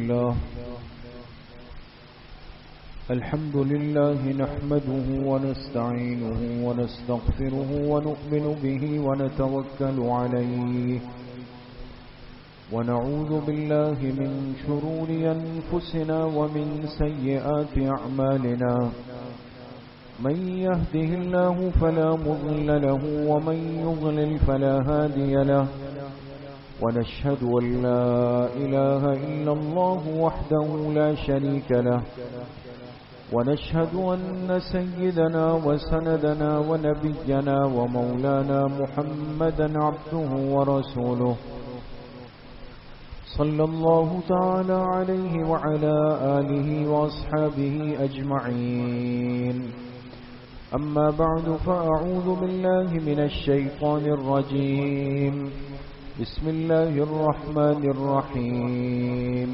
الله الحمد لله نحمده ونستعينه ونستغفره ونؤمن به ونتوكل عليه ونعوذ بالله من شرور أنفسنا ومن سيئات أعمالنا من يهده الله فلا مضل له ومن يضلل فلا هادي له ونشهد أن لا إله إلا الله وحده لا شريك له ونشهد أن سيدنا وسندنا ونبينا ومولانا محمدا عبده ورسوله صلى الله تعالى عليه وعلى آله وأصحابه أجمعين أما بعد فأعوذ بالله من الشيطان الرجيم بسم الله الرحمن الرحيم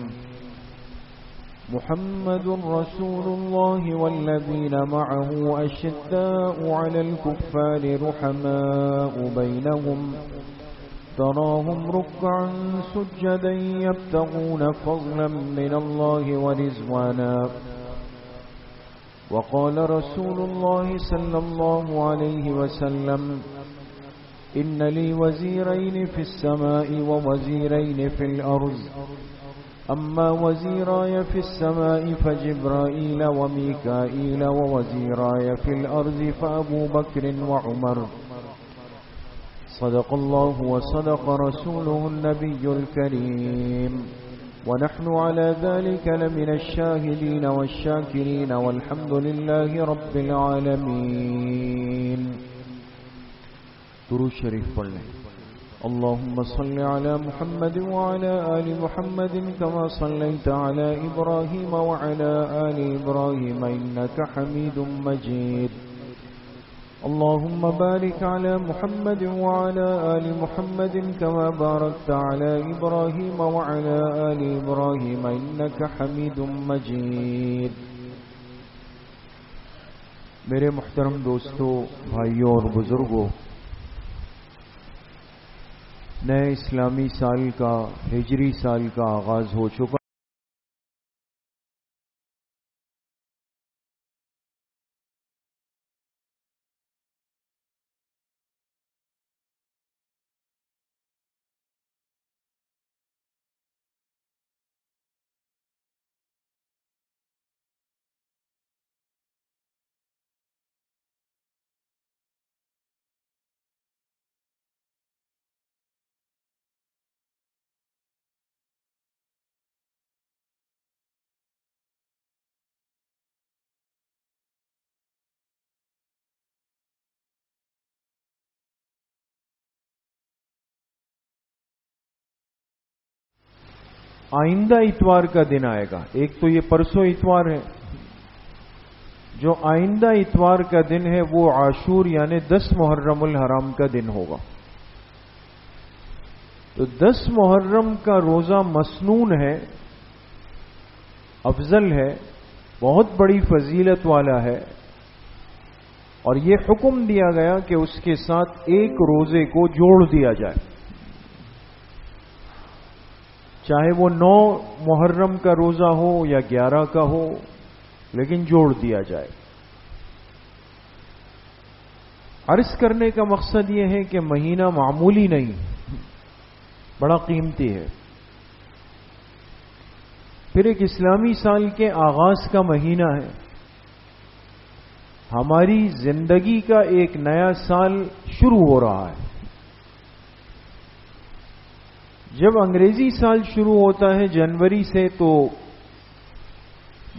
محمد رسول الله والذين معه أشداء على الكفار رحماء بينهم تراهم ركعا سجدا يبتغون فضلا من الله ورضوانا وقال رسول الله صلى الله عليه وسلم إن لي وزيرين في السماء ووزيرين في الأرض أما وزيراي في السماء فجبرائيل وميكائيل ووزيراي في الأرض فأبو بكر وعمر صدق الله وصدق رسوله النبي الكريم ونحن على ذلك لمن الشاهدين والشاكرين والحمد لله رب العالمين. درود شریف پڑھ لیں. اللهم صل على محمد وعلى آل محمد كما صليت على إبراهيم وعلى آل إبراهيم إنك حميد مجيد. اللهم بارك على محمد وعلى آل محمد كما باركت على إبراهيم وعلى آل إبراهيم إنك حميد مجيد. میرے محترم دوستو، بھائیوں اور بزرگوں، نئے اسلامی سال کا، ہجری سال کا آغاز ہو چکا. آئندہ اتوار کا دن آئے گا. ایک تو یہ پرسوں اتوار ہے. جو آئندہ اتوار کا دن ہے وہ عاشور یعنی 10 محرم الحرام کا دن ہوگا. تو 10 محرم کا روزہ مسنون ہے، افضل ہے، بہت بڑی فضیلت والا ہے، اور یہ حکم دیا گیا کہ اس کے ساتھ ایک روزے کو جوڑ دیا جائے، چاہے وہ 9 محرم کا روزہ ہو یا 11 کا ہو، لیکن جوڑ دیا جائے. عرض کرنے کا مقصد یہ ہے کہ مہینہ معمولی نہیں، بڑا قیمتی ہے. پھر ایک اسلامی سال کے آغاز کا مہینہ ہے. ہماری زندگی کا ایک نیا سال شروع ہو رہا ہے. جب انگریزی سال شروع ہوتا ہے جنوری سے تو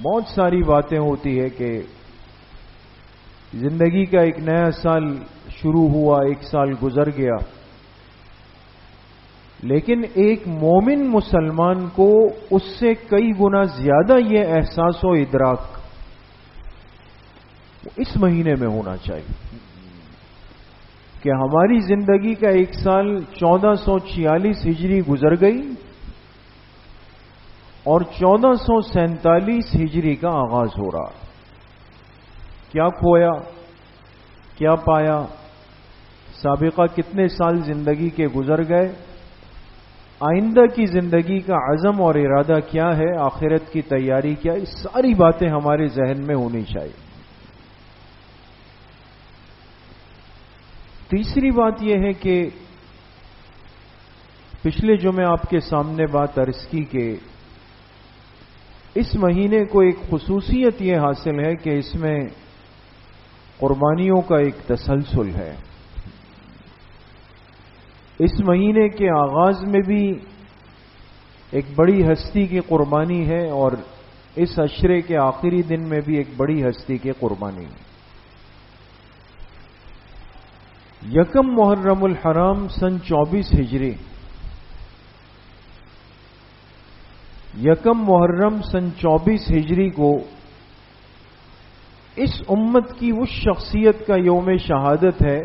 بہت ساری باتیں ہوتی ہے کہ زندگی کا ایک نیا سال شروع ہوا، ایک سال گزر گیا. لیکن ایک مومن مسلمان کو اس سے کئی گنا زیادہ یہ احساس و ادراک اس مہینے میں ہونا چاہیے کہ ہماری زندگی کا ایک سال 1446 ہجری گزر گئی اور 1447 ہجری کا آغاز ہو رہا. کیا کھویا، کیا پایا، سابقہ کتنے سال زندگی کے گزر گئے، آئندہ کی زندگی کا عزم اور ارادہ کیا ہے، آخرت کی تیاری کیا، یہ ساری باتیں ہمارے ذہن میں ہونی چاہیے۔ تیسری بات یہ ہے کہ پچھلے جمعے آپ کے سامنے بات عرض کی کہ اس مہینے کو ایک خصوصیت یہ حاصل ہے کہ اس میں قربانیوں کا ایک تسلسل ہے۔ اس مہینے کے آغاز میں بھی ایک بڑی ہستی کی قربانی ہے اور اس عشرے کے آخری دن میں بھی ایک بڑی ہستی کی قربانی ہے۔ یکم محرم الحرام سن 24 ہجری، یکم محرم سن 24 ہجری کو اس امت کی اس شخصیت کا یوم شہادت ہے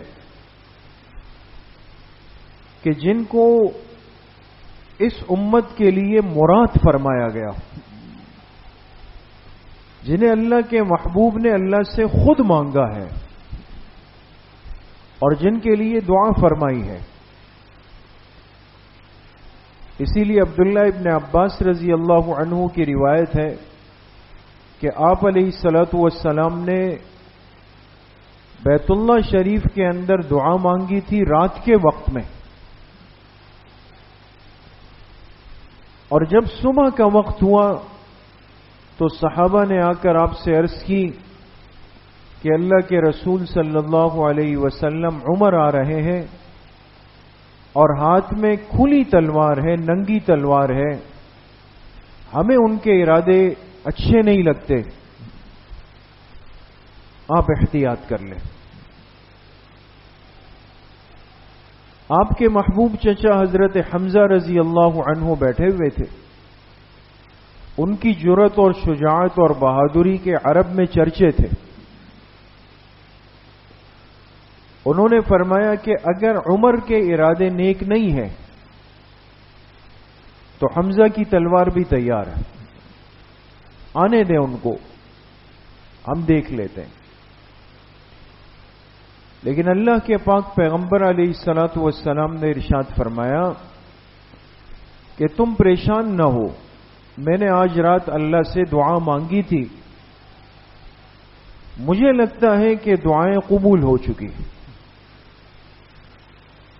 کہ جن کو اس امت کے لیے مراد فرمایا گیا، جنہیں اللہ کے محبوب نے اللہ سے خود مانگا ہے اور جن کے لیے دعا فرمائی ہے۔ اسی لیے عبداللہ ابن عباس رضی اللہ عنہ کی روایت ہے کہ آپ علیہ الصلوۃ والسلام نے بیت اللہ شریف کے اندر دعا مانگی تھی رات کے وقت میں، اور جب صبح کا وقت ہوا تو صحابہ نے آ کر آپ سے عرض کی کہ اللہ کے رسول صلی اللہ علیہ وسلم عمر آ رہے ہیں اور ہاتھ میں کھلی تلوار ہے، ننگی تلوار ہے، ہمیں ان کے ارادے اچھے نہیں لگتے، آپ احتیاط کر لیں۔ آپ کے محبوب چچا حضرت حمزہ رضی اللہ عنہ بیٹھے ہوئے تھے، ان کی جرأت اور شجاعت اور بہادری کے عرب میں چرچے تھے۔ انہوں نے فرمایا کہ اگر عمر کے ارادے نیک نہیں ہیں تو حمزہ کی تلوار بھی تیار ہے، آنے دیں ان کو، ہم دیکھ لیتے ہیں۔ لیکن اللہ کے پاک پیغمبر علیہ الصلوۃ والسلام نے ارشاد فرمایا کہ تم پریشان نہ ہو، میں نے آج رات اللہ سے دعا مانگی تھی، مجھے لگتا ہے کہ دعائیں قبول ہو چکی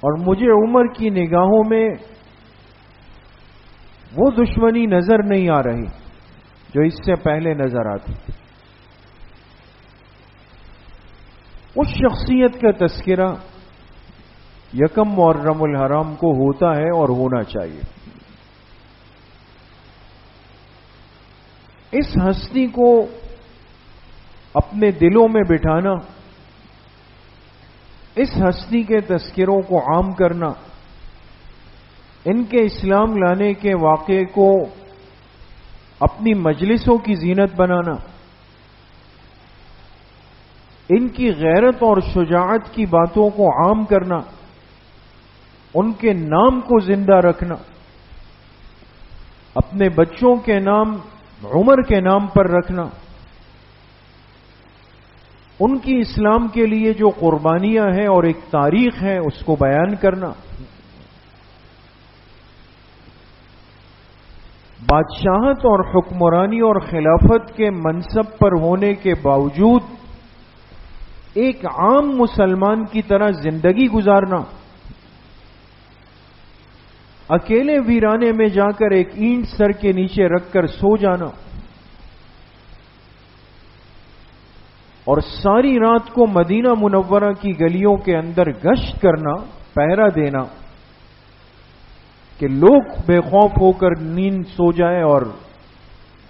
اور مجھے عمر کی نگاہوں میں وہ دشمنی نظر نہیں آ رہی جو اس سے پہلے نظر آتی۔ اس شخصیت کا تذکرہ یکم محرم الحرام کو ہوتا ہے اور ہونا چاہیے۔ اس ہستی کو اپنے دلوں میں بٹھانا، اس ہستی کے تذکروں کو عام کرنا، ان کے اسلام لانے کے واقعے کو اپنی مجلسوں کی زینت بنانا، ان کی غیرت اور شجاعت کی باتوں کو عام کرنا، ان کے نام کو زندہ رکھنا، اپنے بچوں کے نام عمر کے نام پر رکھنا، ان کی اسلام کے لیے جو قربانیاں ہیں اور ایک تاریخ ہے اس کو بیان کرنا، بادشاہت اور حکمرانی اور خلافت کے منصب پر ہونے کے باوجود ایک عام مسلمان کی طرح زندگی گزارنا، اکیلے ویرانے میں جا کر ایک اینٹ سر کے نیچے رکھ کر سو جانا اور ساری رات کو مدینہ منورہ کی گلیوں کے اندر گشت کرنا، پہرا دینا کہ لوگ بے خوف ہو کر نیند سو جائے اور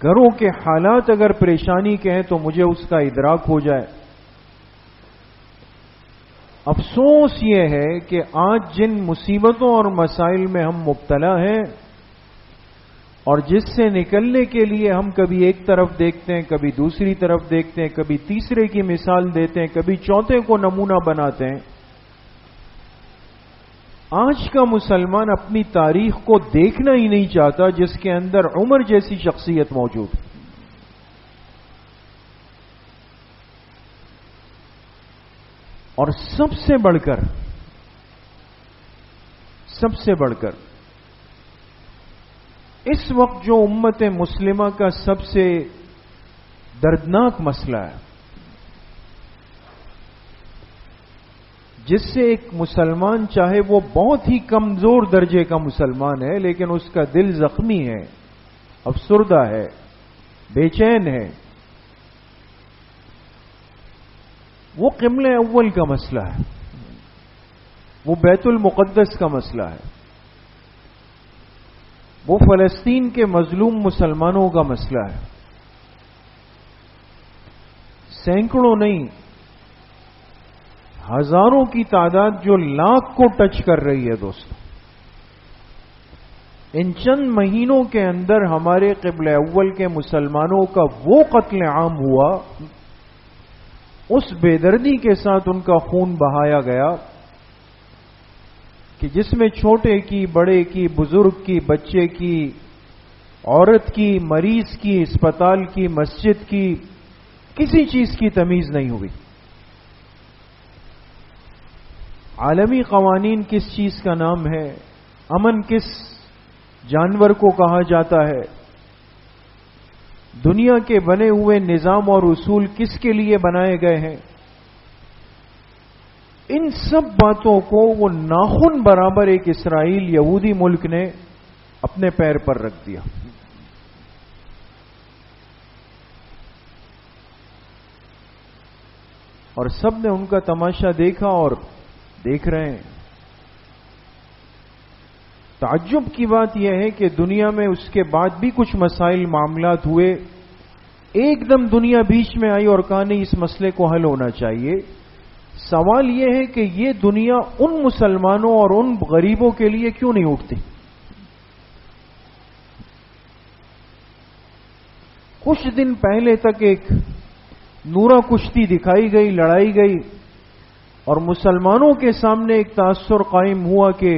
گھروں کے حالات اگر پریشانی کے ہیں تو مجھے اس کا ادراک ہو جائے۔ افسوس یہ ہے کہ آج جن مصیبتوں اور مسائل میں ہم مبتلا ہیں اور جس سے نکلنے کے لیے ہم کبھی ایک طرف دیکھتے ہیں، کبھی دوسری طرف دیکھتے ہیں، کبھی تیسرے کی مثال دیتے ہیں، کبھی چوتھے کو نمونہ بناتے ہیں، آج کا مسلمان اپنی تاریخ کو دیکھنا ہی نہیں چاہتا جس کے اندر عمر جیسی شخصیت موجود ہے۔ اور سب سے بڑھ کر اس وقت جو امت مسلمہ کا سب سے دردناک مسئلہ ہے، جس سے ایک مسلمان چاہے وہ بہت ہی کمزور درجے کا مسلمان ہے لیکن اس کا دل زخمی ہے، افسردہ ہے، بے چین ہے، وہ قبلہ اول کا مسئلہ ہے، وہ بیت المقدس کا مسئلہ ہے، وہ فلسطین کے مظلوم مسلمانوں کا مسئلہ ہے۔ سینکڑوں نہیں، ہزاروں کی تعداد جو لاکھ کو ٹچ کر رہی ہے دوستو۔ ان چند مہینوں کے اندر ہمارے قبلہ اول کے مسلمانوں کا وہ قتل عام ہوا، اس بے دردی کے ساتھ ان کا خون بہایا گیا کہ جس میں چھوٹے کی، بڑے کی، بزرگ کی، بچے کی، عورت کی، مریض کی، اسپتال کی، مسجد کی، کسی چیز کی تمیز نہیں ہوئی۔ عالمی قوانین کس چیز کا نام ہے؟ امن کس جانور کو کہا جاتا ہے؟ دنیا کے بنے ہوئے نظام اور اصول کس کے لیے بنائے گئے ہیں؟ ان سب باتوں کو وہ ناخن برابر ایک اسرائیل یہودی ملک نے اپنے پیر پر رکھ دیا۔ اور سب نے ان کا تماشا دیکھا اور دیکھ رہے ہیں۔ تعجب کی بات یہ ہے کہ دنیا میں اس کے بعد بھی کچھ مسائل معاملات ہوئے، ایک دم دنیا بیچ میں آئی اور کہا نہیں اس مسئلے کو حل ہونا چاہیے۔ سوال یہ ہے کہ یہ دنیا ان مسلمانوں اور ان غریبوں کے لیے کیوں نہیں اٹھتی؟ کچھ دن پہلے تک ایک نورا کشتی دکھائی گئی، لڑائی گئی، اور مسلمانوں کے سامنے ایک تاثر قائم ہوا کہ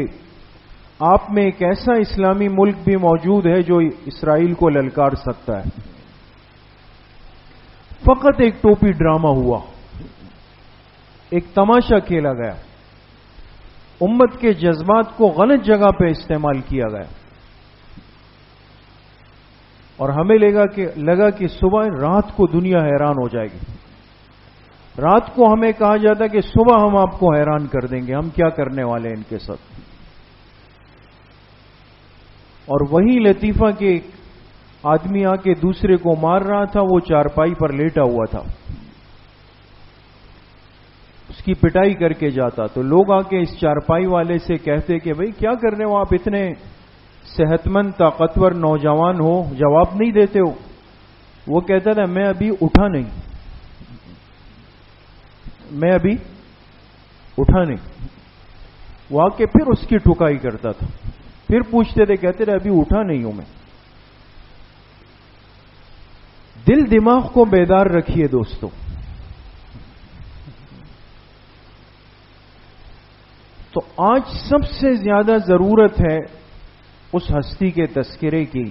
آپ میں ایک ایسا اسلامی ملک بھی موجود ہے جو اسرائیل کو للکار سکتا ہے۔ فقط ایک ٹوپی ڈرامہ ہوا، ایک تماشا کھیلا گیا، امت کے جذبات کو غلط جگہ پہ استعمال کیا گیا، اور ہمیں لگا کہ صبح رات کو دنیا حیران ہو جائے گی۔ رات کو ہمیں کہا جاتا کہ صبح ہم آپ کو حیران کر دیں گے، ہم کیا کرنے والے ہیں ان کے ساتھ۔ اور وہی لطیفہ کہ ایک آدمی آ کے دوسرے کو مار رہا تھا، وہ چارپائی پر لیٹا ہوا تھا، اس کی پٹائی کر کے جاتا تو لوگ آ کے اس چارپائی والے سے کہتے کہ بھئی کیا کر رہے ہو آپ، اتنے صحت مند طاقتور نوجوان ہو، جواب نہیں دیتے ہو؟ وہ کہتا تھا میں ابھی اٹھا نہیں، میں ابھی اٹھا نہیں۔ وہ آ کے پھر اس کی ٹھکائی کرتا تھا، پھر پوچھتے تھے، کہتے تھے ابھی اٹھا نہیں ہوں میں۔ دل دماغ کو بیدار رکھیے دوستو۔ تو آج سب سے زیادہ ضرورت ہے اس ہستی کے تذکرے کی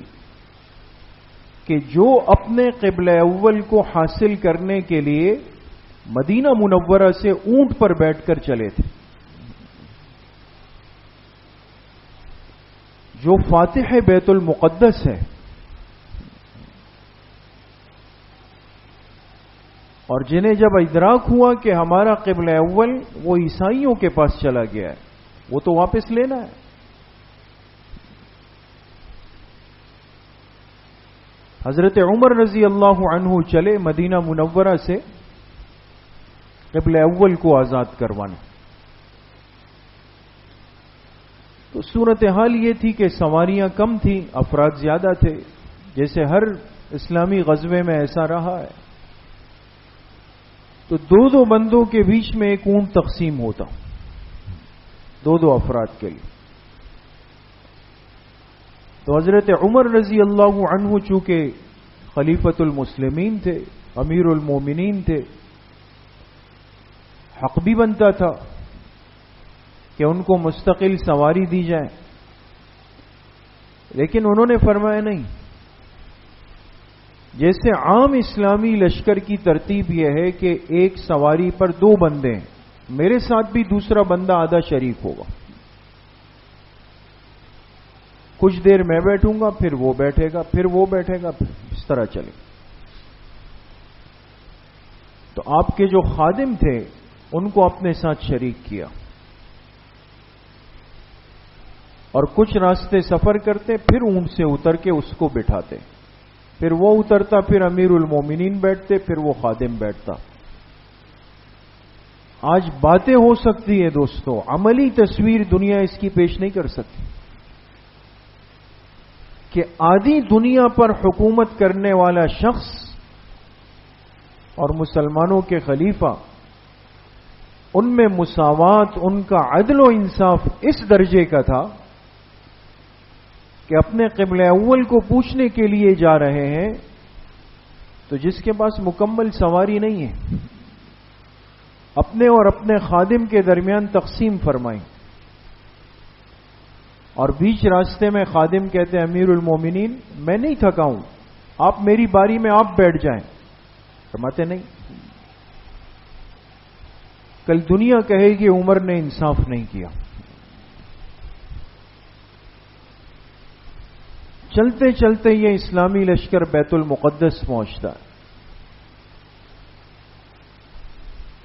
کہ جو اپنے قبلہ اول کو حاصل کرنے کے لیے مدینہ منورہ سے اونٹ پر بیٹھ کر چلے تھے، جو فاتح بیت المقدس ہے، اور جنہیں جب ادراک ہوا کہ ہمارا قبلہ اول وہ عیسائیوں کے پاس چلا گیا ہے، وہ تو واپس لینا ہے۔ حضرت عمر رضی اللہ عنہ چلے مدینہ منورہ سے قبلہ اول کو آزاد کروانا۔ تو صورتحال یہ تھی کہ سواریاں کم تھیں، افراد زیادہ تھے، جیسے ہر اسلامی غزوے میں ایسا رہا ہے۔ تو دو بندوں کے بیچ میں ایک اونٹ تقسیم ہوتا، دو افراد کے لیے۔ تو حضرت عمر رضی اللہ عنہ چونکہ خلیفۃ المسلمین تھے، امیر المومنین تھے، حق بھی بنتا تھا کہ ان کو مستقل سواری دی جائے، لیکن انہوں نے فرمایا نہیں۔ جیسے عام اسلامی لشکر کی ترتیب یہ ہے کہ ایک سواری پر دو بندے ہیں، میرے ساتھ بھی دوسرا بندہ آدھا شریک ہوگا۔ کچھ دیر میں بیٹھوں گا، پھر وہ بیٹھے گا، پھر وہ بیٹھے گا، پھر اس طرح چلے. تو آپ کے جو خادم تھے ان کو اپنے ساتھ شریک کیا، اور کچھ راستے سفر کرتے، پھر اونٹ سے اتر کے اس کو بٹھاتے، پھر وہ اترتا، پھر امیر المومنین بیٹھتے، پھر وہ خادم بیٹھتا. آج باتیں ہو سکتی ہے دوستو، عملی تصویر دنیا اس کی پیش نہیں کر سکتی کہ آدھی دنیا پر حکومت کرنے والا شخص اور مسلمانوں کے خلیفہ، ان میں مساوات، ان کا عدل و انصاف اس درجے کا تھا کہ اپنے قبلہ اول کو پوچھنے کے لیے جا رہے ہیں تو جس کے پاس مکمل سواری نہیں ہے، اپنے اور اپنے خادم کے درمیان تقسیم فرمائیں، اور بیچ راستے میں خادم کہتے ہیں امیر المومنین میں نہیں تھکا ہوں، آپ میری باری میں آپ بیٹھ جائیں. فرماتے نہیں، کل دنیا کہے گی عمر نے انصاف نہیں کیا. چلتے چلتے یہ اسلامی لشکر بیت المقدس پہنچتا ہے.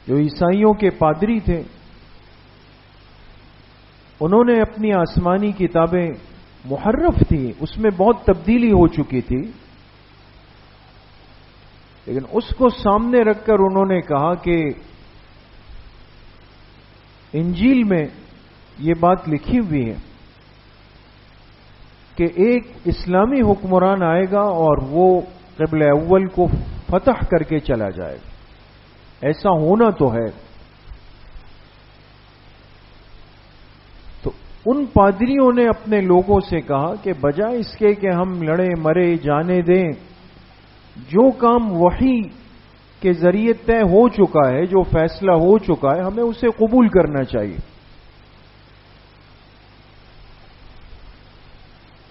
جو عیسائیوں کے پادری تھے انہوں نے اپنی آسمانی کتابیں، محرف تھی، اس میں بہت تبدیلی ہو چکی تھی، لیکن اس کو سامنے رکھ کر انہوں نے کہا کہ انجیل میں یہ بات لکھی ہوئی ہے کہ ایک اسلامی حکمران آئے گا اور وہ قبلہ اول کو فتح کر کے چلا جائے گا. ایسا ہونا تو ہے. تو ان پادریوں نے اپنے لوگوں سے کہا کہ بجائے اس کے کہ ہم لڑے مرے جانے دیں، جو کام وحی کے ذریعے طے ہو چکا ہے، جو فیصلہ ہو چکا ہے، ہمیں اسے قبول کرنا چاہیے.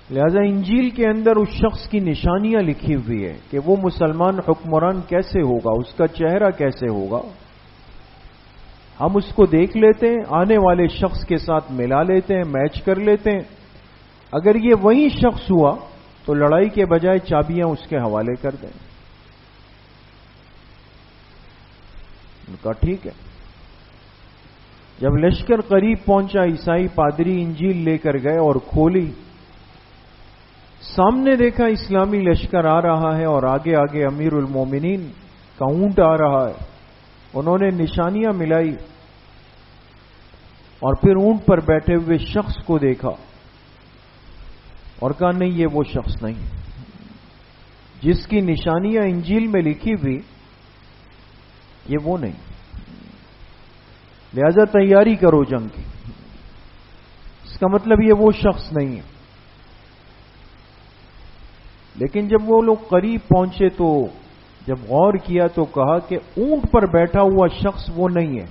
لہذا انجیل کے اندر اس شخص کی نشانیاں لکھی ہوئی ہے کہ وہ مسلمان حکمران کیسے ہوگا، اس کا چہرہ کیسے ہوگا. ہم اس کو دیکھ لیتے ہیں، آنے والے شخص کے ساتھ ملا لیتے ہیں، میچ کر لیتے ہیں. اگر یہ وہی شخص ہوا تو لڑائی کے بجائے چابیاں اس کے حوالے کر دیں. ان کا ٹھیک ہے. جب لشکر قریب پہنچا، عیسائی پادری انجیل لے کر گئے اور کھولی، سامنے دیکھا اسلامی لشکر آ رہا ہے اور آگے آگے امیر المومنین کا اونٹ آ رہا ہے. انہوں نے نشانیاں ملائی اور پھر اونٹ پر بیٹھے ہوئے شخص کو دیکھا اور کہا نہیں، یہ وہ شخص نہیں جس کی نشانیاں انجیل میں لکھی ہوئی، یہ وہ نہیں. لہذا تیاری کرو جنگ کی. اس کا مطلب یہ وہ شخص نہیں ہے. لیکن جب وہ لوگ قریب پہنچے تو جب غور کیا تو کہا کہ اونٹ پر بیٹھا ہوا شخص وہ نہیں ہے،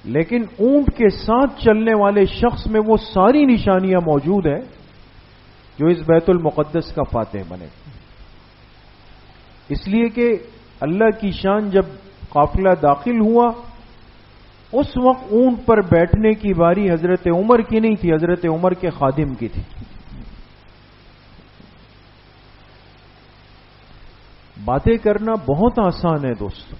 لیکن اونٹ کے ساتھ چلنے والے شخص میں وہ ساری نشانیاں موجود ہیں جو اس بیت المقدس کا فاتح بنے. اس لیے کہ اللہ کی شان جب قافلہ داخل ہوا اس وقت اونٹ پر بیٹھنے کی باری حضرت عمر کی نہیں تھی، حضرت عمر کے خادم کی تھی. باتیں کرنا بہت آسان ہے دوستو،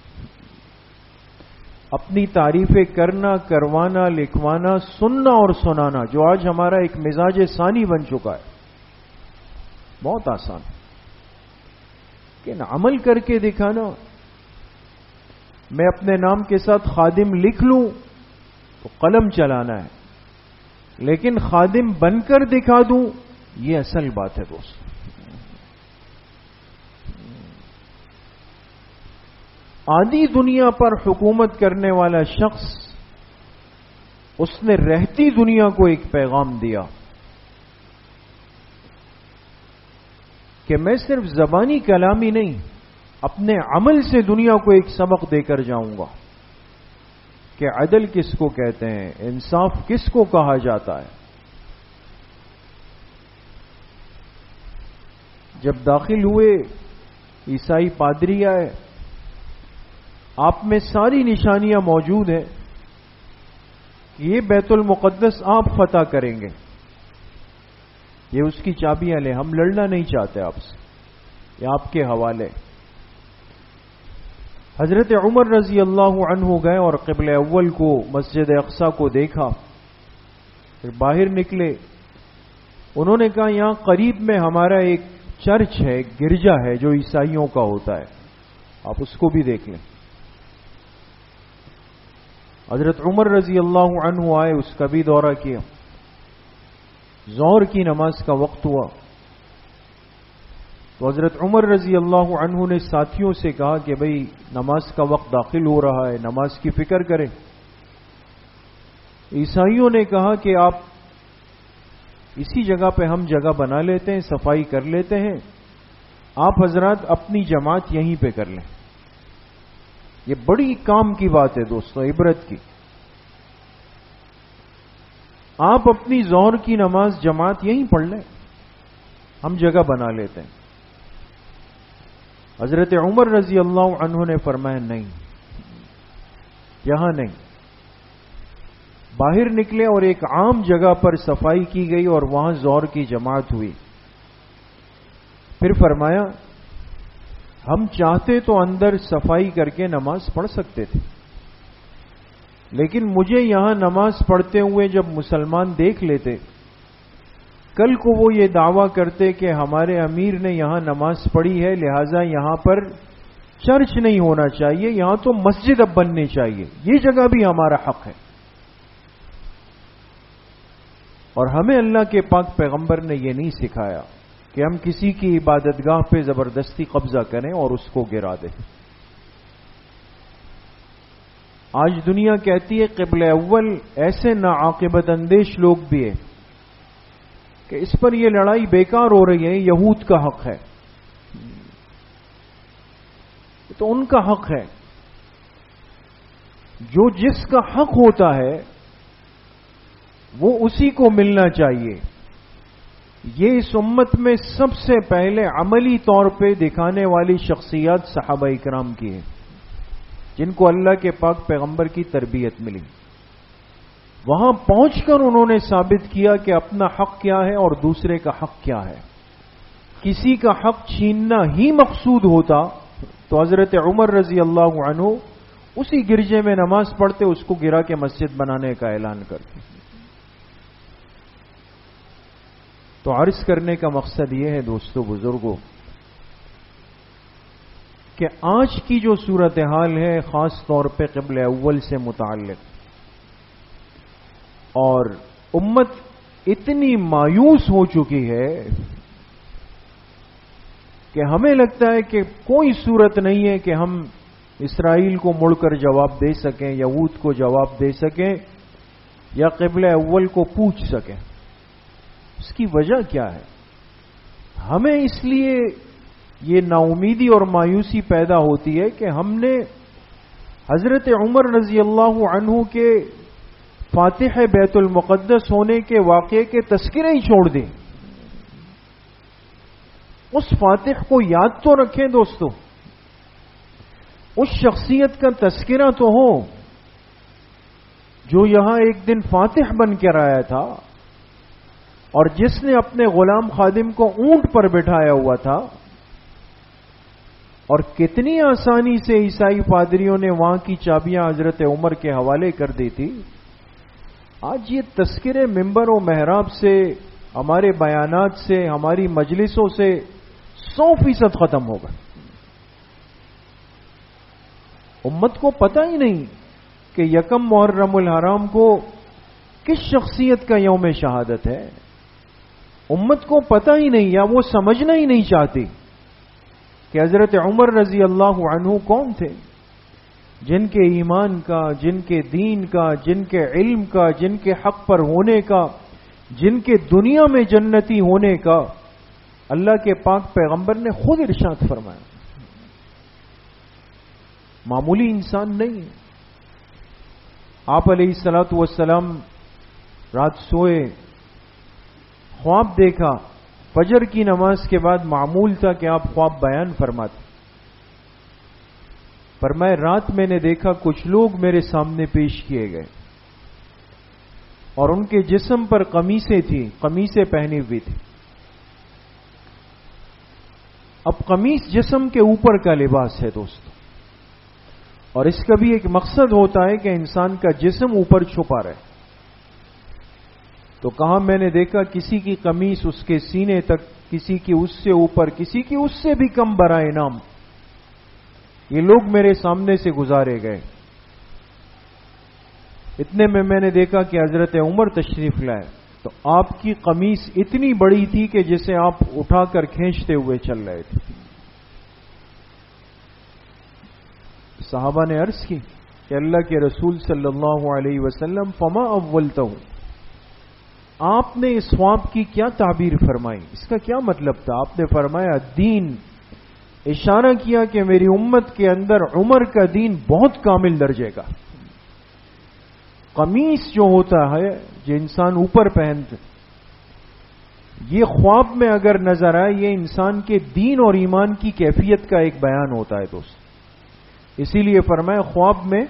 اپنی تعریفیں کرنا، کروانا، لکھوانا، سننا اور سنانا، جو آج ہمارا ایک مزاج ثانی بن چکا ہے، بہت آسان. لیکن عمل کر کے دکھانا، میں اپنے نام کے ساتھ خادم لکھ لوں تو قلم چلانا ہے، لیکن خادم بن کر دکھا دوں، یہ اصل بات ہے دوست. آدھی دنیا پر حکومت کرنے والا شخص، اس نے رہتی دنیا کو ایک پیغام دیا کہ میں صرف زبانی کلامی نہیں، اپنے عمل سے دنیا کو ایک سبق دے کر جاؤں گا کہ عدل کس کو کہتے ہیں، انصاف کس کو کہا جاتا ہے. جب داخل ہوئے عیسائی پادری آئے، آپ میں ساری نشانیاں موجود ہیں کہ یہ بیت المقدس آپ فتح کریں گے. یہ اس کی چابیاں لیں، ہم لڑنا نہیں چاہتے آپ سے، یہ آپ کے حوالے۔ حضرت عمر رضی اللہ عنہ گئے اور قبلہ اول کو، مسجد اقصی کو دیکھا، پھر باہر نکلے، انہوں نے کہا یہاں قریب میں ہمارا ایک چرچ ہے، گرجا ہے جو عیسائیوں کا ہوتا ہے، آپ اس کو بھی دیکھ لیں۔ حضرت عمر رضی اللہ عنہ آئے، اس کا بھی دورہ کیا۔ ظہر کی نماز کا وقت ہوا تو حضرت عمر رضی اللہ عنہ نے ساتھیوں سے کہا کہ بھئی نماز کا وقت داخل ہو رہا ہے، نماز کی فکر کریں۔ عیسائیوں نے کہا کہ آپ اسی جگہ پہ ہم جگہ بنا لیتے ہیں، صفائی کر لیتے ہیں، آپ حضرات اپنی جماعت یہیں پہ کر لیں۔ یہ بڑی کام کی بات ہے دوستو، عبرت کی۔ آپ اپنی ظہر کی نماز جماعت یہیں پڑھ لیں، ہم جگہ بنا لیتے ہیں۔ حضرت عمر رضی اللہ عنہ نے فرمایا نہیں، یہاں نہیں۔ باہر نکلے اور ایک عام جگہ پر صفائی کی گئی اور وہاں ظہر کی جماعت ہوئی۔ پھر فرمایا ہم چاہتے تو اندر صفائی کر کے نماز پڑھ سکتے تھے، لیکن مجھے یہاں نماز پڑھتے ہوئے جب مسلمان دیکھ لیتے، کل کو وہ یہ دعویٰ کرتے کہ ہمارے امیر نے یہاں نماز پڑھی ہے، لہذا یہاں پر چرچ نہیں ہونا چاہیے، یہاں تو مسجد اب بننی چاہیے، یہ جگہ بھی ہمارا حق ہے۔ اور ہمیں اللہ کے پاک پیغمبر نے یہ نہیں سکھایا کہ ہم کسی کی عبادت گاہ پہ زبردستی قبضہ کریں اور اس کو گرا دیں۔ آج دنیا کہتی ہے قبلہ اول ایسے ناعاقبت اندیش لوگ بھی ہیں کہ اس پر یہ لڑائی بیکار ہو رہی ہے، یہود کا حق ہے، تو ان کا حق ہے، جو جس کا حق ہوتا ہے وہ اسی کو ملنا چاہیے۔ یہ اس امت میں سب سے پہلے عملی طور پہ دکھانے والی شخصیات صحابہ اکرام کی ہیں، جن کو اللہ کے پاک پیغمبر کی تربیت ملی۔ وہاں پہنچ کر انہوں نے ثابت کیا کہ اپنا حق کیا ہے اور دوسرے کا حق کیا ہے۔ کسی کا حق چھیننا ہی مقصود ہوتا تو حضرت عمر رضی اللہ عنہ اسی گرجے میں نماز پڑھتے، اس کو گرا کے مسجد بنانے کا اعلان کرتے۔ تو عرض کرنے کا مقصد یہ ہے دوستو بزرگوں کہ آج کی جو صورتحال ہے خاص طور پہ قبلہ اول سے متعلق، اور امت اتنی مایوس ہو چکی ہے کہ ہمیں لگتا ہے کہ کوئی صورت نہیں ہے کہ ہم اسرائیل کو مڑ کر جواب دے سکیں، یہود کو جواب دے سکیں، یا قبلہ اول کو پوچھ سکیں۔ اس کی وجہ کیا ہے؟ ہمیں اس لیے یہ نا امیدی اور مایوسی پیدا ہوتی ہے کہ ہم نے حضرت عمر رضی اللہ عنہ کے فاتح بیت المقدس ہونے کے واقعے کے تذکرے ہی چھوڑ دیں۔ اس فاتح کو یاد تو رکھیں دوستو، اس شخصیت کا تذکرہ تو ہو جو یہاں ایک دن فاتح بن کر آیا تھا اور جس نے اپنے غلام خادم کو اونٹ پر بٹھایا ہوا تھا، اور کتنی آسانی سے عیسائی پادریوں نے وہاں کی چابیاں حضرت عمر کے حوالے کر دی تھی۔ آج یہ تذکرے ممبر و محراب سے، ہمارے بیانات سے، ہماری مجلسوں سے 100% ختم ہوگا۔ امت کو پتہ ہی نہیں کہ یکم محرم الحرام کو کس شخصیت کا یوم شہادت ہے، امت کو پتہ ہی نہیں، یا وہ سمجھنا ہی نہیں چاہتی کہ حضرت عمر رضی اللہ عنہ کون تھے، جن کے ایمان کا، جن کے دین کا، جن کے علم کا، جن کے حق پر ہونے کا، جن کے دنیا میں جنتی ہونے کا اللہ کے پاک پیغمبر نے خود ارشاد فرمایا۔ معمولی انسان نہیں۔ آپ علیہ الصلوۃ والسلام رات سوئے، خواب دیکھا، فجر کی نماز کے بعد معمول تھا کہ آپ خواب بیان فرماتے۔ فرمائے رات میں نے دیکھا کچھ لوگ میرے سامنے پیش کیے گئے اور ان کے جسم پر قمیصیں تھیں، قمیصیں پہنی ہوئی تھی، اب قمیص جسم کے اوپر کا لباس ہے دوستو، اور اس کا بھی ایک مقصد ہوتا ہے کہ انسان کا جسم اوپر چھپا رہے. تو کہاں میں نے دیکھا کسی کی قمیص اس کے سینے تک، کسی کی اس سے اوپر، کسی کی اس سے بھی کم برائے انعام. یہ لوگ میرے سامنے سے گزارے گئے. اتنے میں نے دیکھا کہ حضرت عمر تشریف لائے، تو آپ کی قمیص اتنی بڑی تھی کہ جسے آپ اٹھا کر کھینچتے ہوئے چل رہے تھے. صحابہ نے عرض کی کہ اللہ کے رسول صلی اللہ علیہ وسلم فما اولتہ، آپ نے اس خواب کی کیا تعبیر فرمائی، اس کا کیا مطلب تھا؟ آپ نے فرمایا دین، اشارہ کیا کہ میری امت کے اندر عمر کا دین بہت کامل درجے کا. قمیص جو ہوتا ہے جو انسان اوپر پہنتے، یہ خواب میں اگر نظر آئے یہ انسان کے دین اور ایمان کی کیفیت کا ایک بیان ہوتا ہے دوست. اسی لیے فرمایا خواب میں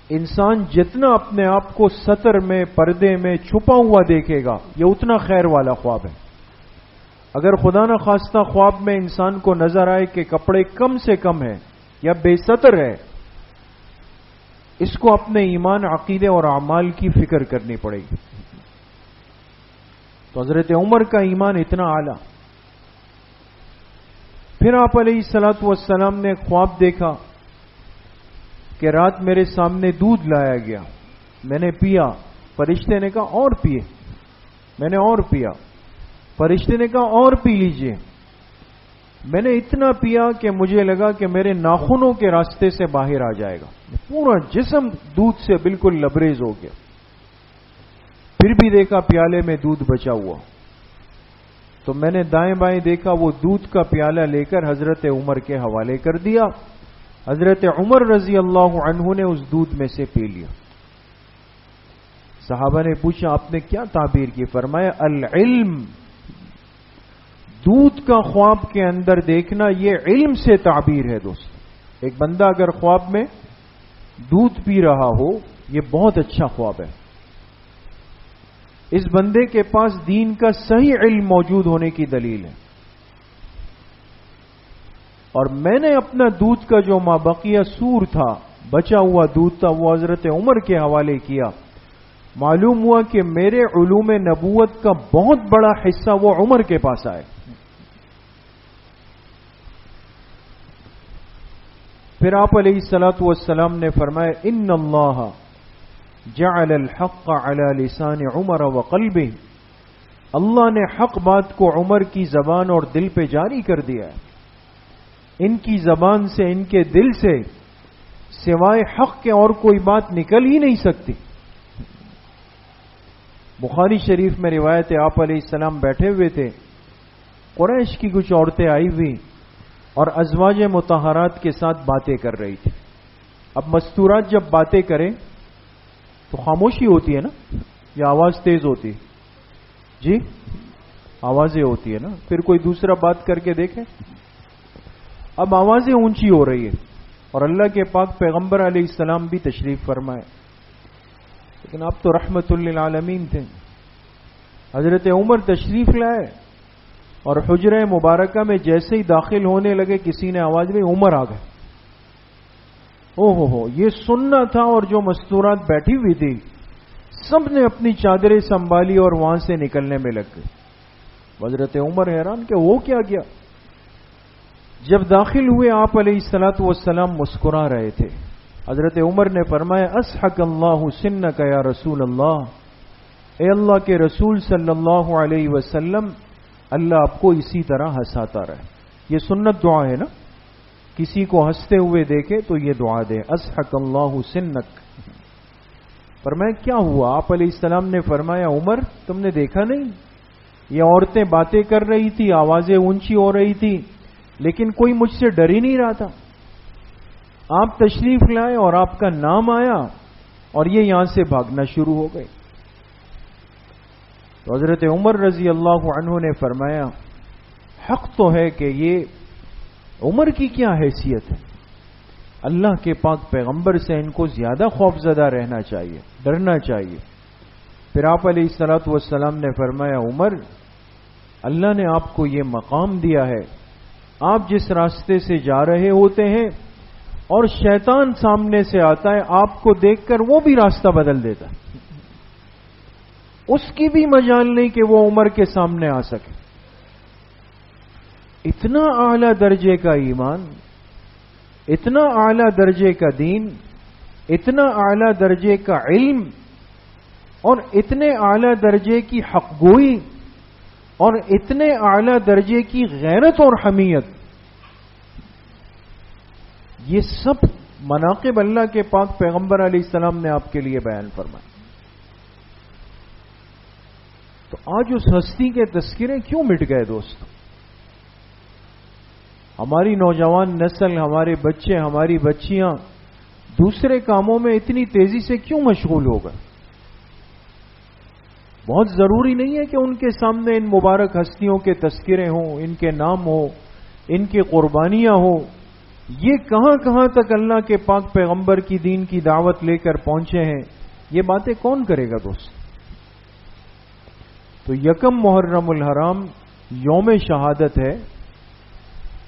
انسان جتنا اپنے آپ کو ستر میں، پردے میں چھپا ہوا دیکھے گا یہ اتنا خیر والا خواب ہے. اگر خدا نہ خواستہ خواب میں انسان کو نظر آئے کہ کپڑے کم سے کم ہیں یا بے ستر ہے، اس کو اپنے ایمان، عقیدے اور اعمال کی فکر کرنی پڑے گی. تو حضرت عمر کا ایمان اتنا اعلیٰ. پھر آپ علیہ الصلوۃ والسلام نے خواب دیکھا کہ رات میرے سامنے دودھ لایا گیا، میں نے پیا. فرشتے نے کہا اور پیے، میں نے اور پیا. فرشتے نے کہا اور پی لیجئے. میں نے اتنا پیا کہ مجھے لگا کہ میرے ناخنوں کے راستے سے باہر آ جائے گا، پورا جسم دودھ سے بالکل لبریز ہو گیا. پھر بھی دیکھا پیالے میں دودھ بچا ہوا، تو میں نے دائیں بائیں دیکھا، وہ دودھ کا پیالہ لے کر حضرت عمر کے حوالے کر دیا. حضرت عمر رضی اللہ عنہ نے اس دودھ میں سے پی لیا. صحابہ نے پوچھا آپ نے کیا تعبیر کی؟ فرمایا العلم، دودھ کا خواب کے اندر دیکھنا یہ علم سے تعبیر ہے دوست. ایک بندہ اگر خواب میں دودھ پی رہا ہو یہ بہت اچھا خواب ہے. اس بندے کے پاس دین کا صحیح علم موجود ہونے کی دلیل ہے. اور میں نے اپنا دودھ کا جو مابقیہ سور تھا، بچا ہوا دودھ تھا، وہ حضرت عمر کے حوالے کیا. معلوم ہوا کہ میرے علوم نبوت کا بہت بڑا حصہ وہ عمر کے پاس آئے. پھر آپ علیہ الصلوۃ والسلام نے فرمایا ان اللہ جعل الحق علی لسان عمر وقلبہ، اللہ نے حق بات کو عمر کی زبان اور دل پہ جاری کر دیا ہے. ان کی زبان سے، ان کے دل سے سوائے حق کے اور کوئی بات نکل ہی نہیں سکتی. بخاری شریف میں روایت ہے آپ علیہ السلام بیٹھے ہوئے تھے، قریش کی کچھ عورتیں آئی ہوئی اور ازواج مطہرات کے ساتھ باتیں کر رہی تھی. اب مستورات جب باتیں کریں تو خاموشی ہوتی ہے نا، یا آواز تیز ہوتی؟ جی آوازیں ہوتی ہے نا. پھر کوئی دوسرا بات کر کے دیکھیں. اب آوازیں اونچی ہو رہی ہے اور اللہ کے پاک پیغمبر علیہ السلام بھی تشریف فرمائے، لیکن آپ تو رحمت للعالمین تھے. حضرت عمر تشریف لائے اور حجرہ مبارکہ میں جیسے ہی داخل ہونے لگے کسی نے آواز دی عمر آ گئے. او ہو یہ سننا تھا. اور جو مستورات بیٹھی ہوئی تھی سب نے اپنی چادریں سنبھالی اور وہاں سے نکلنے میں لگ گئے. حضرت عمر حیران کہ وہ کیا گیا. جب داخل ہوئے آپ علیہ الصلوۃ والسلام مسکرا رہے تھے. حضرت عمر نے فرمایا اصحک اللہ سنک یا رسول اللہ، اے اللہ کے رسول صلی اللہ علیہ وسلم اللہ آپ کو اسی طرح ہنساتا رہے. یہ سنت دعا ہے نا، کسی کو ہنستے ہوئے دیکھے تو یہ دعا دے اصحک اللہ سنک. فرمایا کیا ہوا؟ آپ علیہ السلام نے فرمایا عمر تم نے دیکھا نہیں، یہ عورتیں باتیں کر رہی تھی، آوازیں اونچی ہو رہی تھی، لیکن کوئی مجھ سے ڈر ہی نہیں رہا تھا. آپ تشریف لائے اور آپ کا نام آیا اور یہ یہاں سے بھاگنا شروع ہو گئے. تو حضرت عمر رضی اللہ عنہ نے فرمایا حق تو ہے کہ یہ عمر کی کیا حیثیت ہے، اللہ کے پاک پیغمبر سے ان کو زیادہ خوفزدہ رہنا چاہیے، ڈرنا چاہیے. پھر آپ علیہ الصلوۃ والسلام نے فرمایا عمر اللہ نے آپ کو یہ مقام دیا ہے آپ جس راستے سے جا رہے ہوتے ہیں اور شیطان سامنے سے آتا ہے، آپ کو دیکھ کر وہ بھی راستہ بدل دیتا ہے، اس کی بھی مجال نہیں کہ وہ عمر کے سامنے آ سکے۔ اتنا اعلی درجے کا ایمان، اتنا اعلی درجے کا دین، اتنا اعلی درجے کا علم اور اتنے اعلی درجے کی حق گوئی اور اتنے اعلی درجے کی غیرت اور حمیت، یہ سب مناقب اللہ کے پاک پیغمبر علیہ السلام نے آپ کے لیے بیان فرمائے۔ تو آج اس ہستی کے تذکرے کیوں مٹ گئے دوستو؟ ہماری نوجوان نسل، ہمارے بچے، ہماری بچیاں دوسرے کاموں میں اتنی تیزی سے کیوں مشغول ہو گئے؟ بہت ضروری نہیں ہے کہ ان کے سامنے ان مبارک ہستیوں کے تذکرے ہوں، ان کے نام ہوں، ان کی قربانیاں ہوں۔ یہ کہاں کہاں تک اللہ کے پاک پیغمبر کی دین کی دعوت لے کر پہنچے ہیں، یہ باتیں کون کرے گا دوست؟ تو یکم محرم الحرام یوم شہادت ہے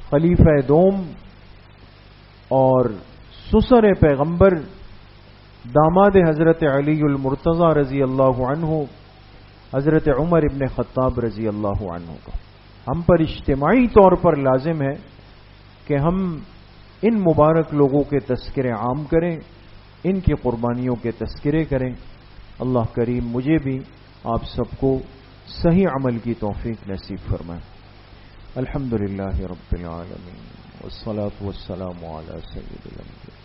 خلیفہ دوم اور سسر پیغمبر داماد حضرت علی المرتضی رضی اللہ عنہ حضرت عمر ابن خطاب رضی اللہ عنہ کا ہم پر اجتماعی طور پر لازم ہے کہ ہم ان مبارک لوگوں کے تذکرے عام کریں، ان کی قربانیوں کے تذکرے کریں۔ اللہ کریم مجھے بھی آپ سب کو صحیح عمل کی توفیق نصیب فرمائے۔ الحمدللہ رب العالمین والصلاة والسلام علی سید الانبیاء۔